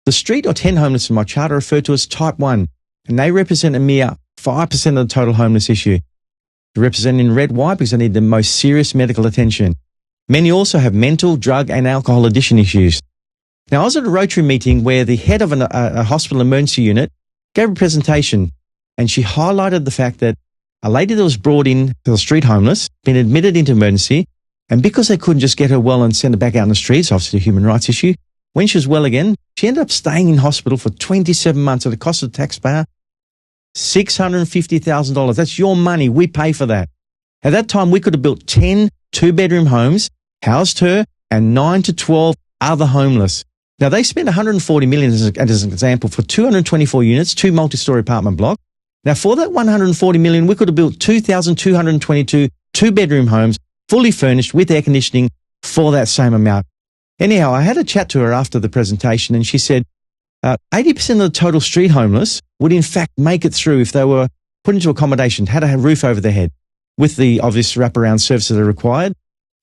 The street or tent homeless in my chart are referred to as type 1, and they represent a mere 5% of the total homeless issue. They're represented in red, white because they need the most serious medical attention. Many also have mental, drug and alcohol addiction issues. Now, I was at a Rotary meeting where the head of a hospital emergency unit gave a presentation, and she highlighted the fact that a lady that was brought in to the street homeless, been admitted into emergency, and because they couldn't just get her well and send her back out on the streets, obviously a human rights issue, when she was well again, she ended up staying in hospital for 27 months at the cost of the taxpayer, $650,000. That's your money. We pay for that. At that time, we could have built 10 two-bedroom homes, housed her, and 9 to 12 other homeless. Now, they spent $140 million as an example for 224 units, 2 multi-story apartment blocks. Now, for that $140 million, we could have built 2,222 two-bedroom homes, fully furnished with air conditioning for that same amount. Anyhow, I had a chat to her after the presentation, and she said 80% of the total street homeless would in fact make it through if they were put into accommodation, had a roof over their head, with the obvious wraparound services that are required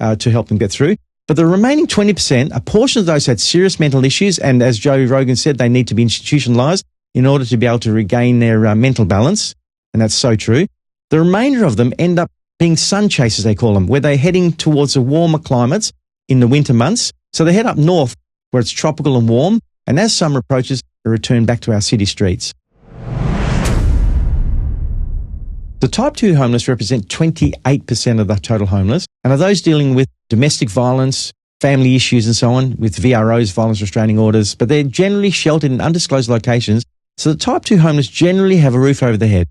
to help them get through. But the remaining 20%, a portion of those had serious mental issues, and as Joe Rogan said, they need to be institutionalized in order to be able to regain their mental balance, and that's so true. The remainder of them end up being sun chasers, they call them, where they're heading towards the warmer climates in the winter months. So they head up north where it's tropical and warm, and as summer approaches, they return back to our city streets. The type 2 homeless represent 28% of the total homeless, and are those dealing with domestic violence, family issues and so on, with VROs, violence restraining orders, but they're generally sheltered in undisclosed locations, so the type 2 homeless generally have a roof over their head.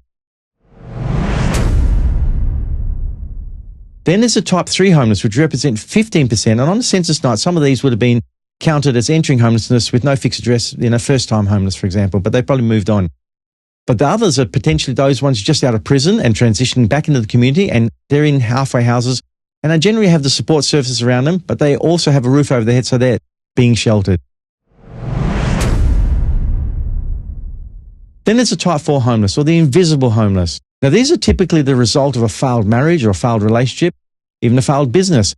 Then there's the type 3 homeless, which represent 15%, and on the census night, some of these would have been counted as entering homelessness with no fixed address, first-time homeless, for example, but they've probably moved on. But the others are potentially those ones just out of prison and transitioning back into the community, and they're in halfway houses, and they generally have the support services around them, but they also have a roof over their head, so they're being sheltered. Then there's the type 4 homeless, or the invisible homeless. Now, these are typically the result of a failed marriage or a failed relationship, even a failed business,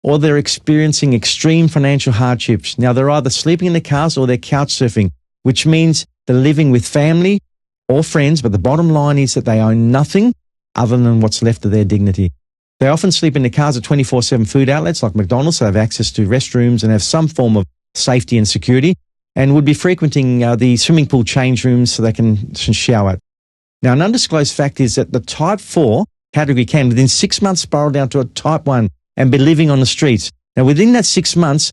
or they're experiencing extreme financial hardships. Now, they're either sleeping in their cars or they're couch surfing, which means they're living with family or friends, but the bottom line is that they own nothing other than what's left of their dignity. They often sleep in their cars at 24/7 food outlets like McDonald's, so they have access to restrooms and have some form of safety and security, and would be frequenting the swimming pool change rooms so they can shower. Now, an undisclosed fact is that the type 4 category can, within 6 months, spiral down to a type 1 and be living on the streets. Now, within that 6 months,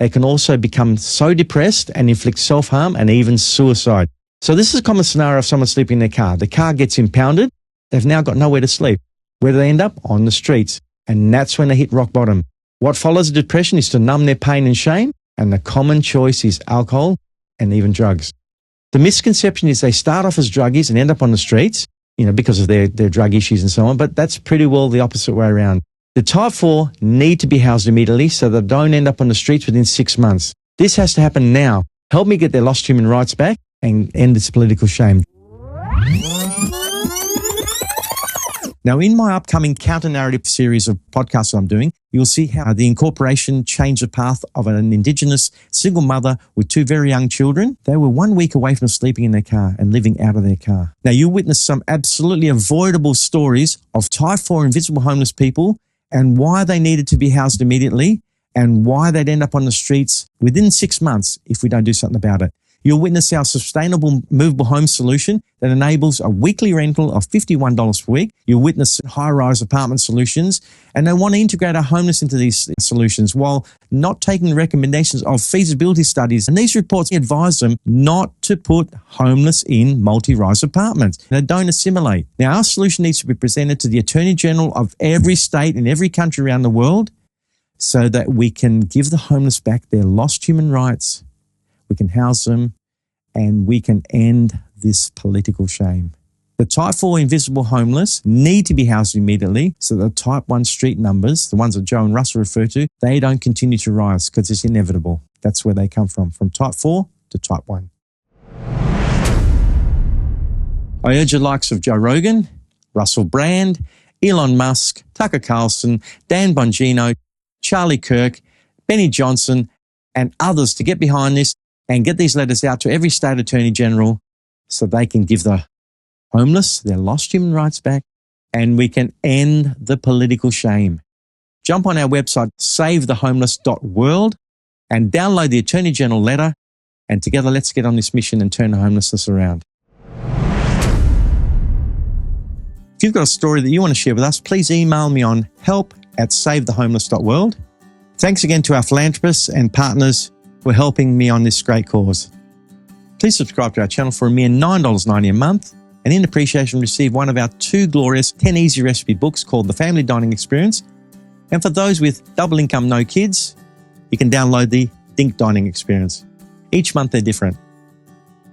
they can also become so depressed and inflict self-harm and even suicide. So this is a common scenario of someone sleeping in their car. The car gets impounded. They've now got nowhere to sleep. Where do they end up? On the streets. And that's when they hit rock bottom. What follows a depression is to numb their pain and shame, and the common choice is alcohol and even drugs. The misconception is they start off as druggies and end up on the streets, because of their drug issues and so on, but that's pretty well the opposite way around. The type 4 need to be housed immediately so they don't end up on the streets within 6 months. This has to happen now. Help me get their lost human rights back and end this political shame. Now, in my upcoming counter-narrative series of podcasts I'm doing, you'll see how the incorporation changed the path of an Indigenous single mother with 2 very young children. They were 1 week away from sleeping in their car and living out of their car. Now, you witness some absolutely avoidable stories of type 4 invisible homeless people and why they needed to be housed immediately and why they'd end up on the streets within 6 months if we don't do something about it. You'll witness our sustainable movable home solution that enables a weekly rental of $51 per week. You'll witness high-rise apartment solutions, and they want to integrate our homeless into these solutions while not taking recommendations of feasibility studies. And these reports advise them not to put homeless in multi-rise apartments. They don't assimilate. Now, our solution needs to be presented to the Attorney General of every state and every country around the world so that we can give the homeless back their lost human rights. We can house them, and we can end this political shame. The type 4 invisible homeless need to be housed immediately so the type 1 street numbers, the ones that Joe and Russell refer to, they don't continue to rise because it's inevitable. That's where they come from type 4 to type 1. I urge the likes of Joe Rogan, Russell Brand, Elon Musk, Tucker Carlson, Dan Bongino, Charlie Kirk, Benny Johnson, and others to get behind this and get these letters out to every state attorney general so they can give the homeless their lost human rights back, and we can end the political shame. Jump on our website, savethehomeless.world, and download the Attorney General letter, and together let's get on this mission and turn homelessness around. If you've got a story that you want to share with us, please email me on help@savethehomeless.world. Thanks again to our philanthropists and partners who are helping me on this great cause. Please subscribe to our channel for a mere $9.90 a month, and in appreciation receive one of our 2 glorious 10 easy recipe books called The Family Dining Experience. And for those with double income, no kids, you can download the Dink Dining Experience. Each month they're different.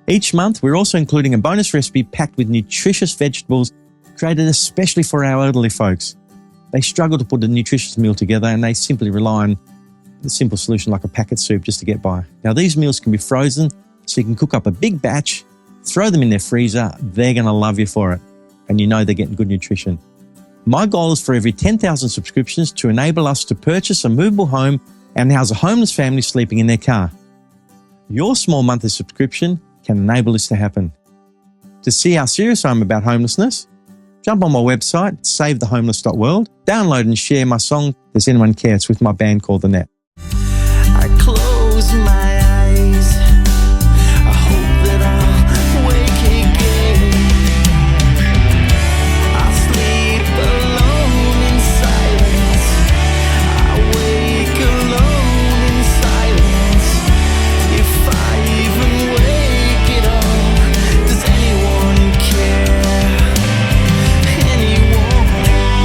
Each month we're also including a bonus recipe packed with nutritious vegetables created especially for our elderly folks. They struggle to put a nutritious meal together, and they simply rely on the simple solution like a packet soup just to get by. Now these meals can be frozen, so you can cook up a big batch, throw them in their freezer. They're going to love you for it, and you know they're getting good nutrition. My goal is for every 10,000 subscriptions to enable us to purchase a movable home and house a homeless family sleeping in their car. Your small monthly subscription can enable this to happen. To see how serious I am about homelessness, jump on my website, savethehomeless.world, download and share my song, Does Anyone Care? It's with my band called The Net. I close my eyes. I hope that I'll wake again. I sleep alone in silence. I wake alone in silence. If I even wake at all, does anyone care? Anyone care?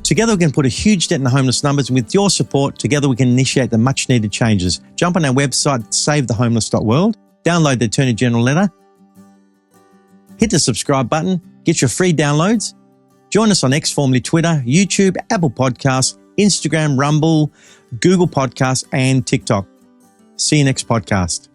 Together we can put a huge dent in the homeless numbers, and with your support, together we can initiate the much needed changes. Jump on our website, savethehomeless.world, download the Attorney General letter, hit the subscribe button, get your free downloads, join us on X, formerly Twitter, YouTube, Apple Podcasts, Instagram, Rumble, Google Podcasts, and TikTok. See you next podcast.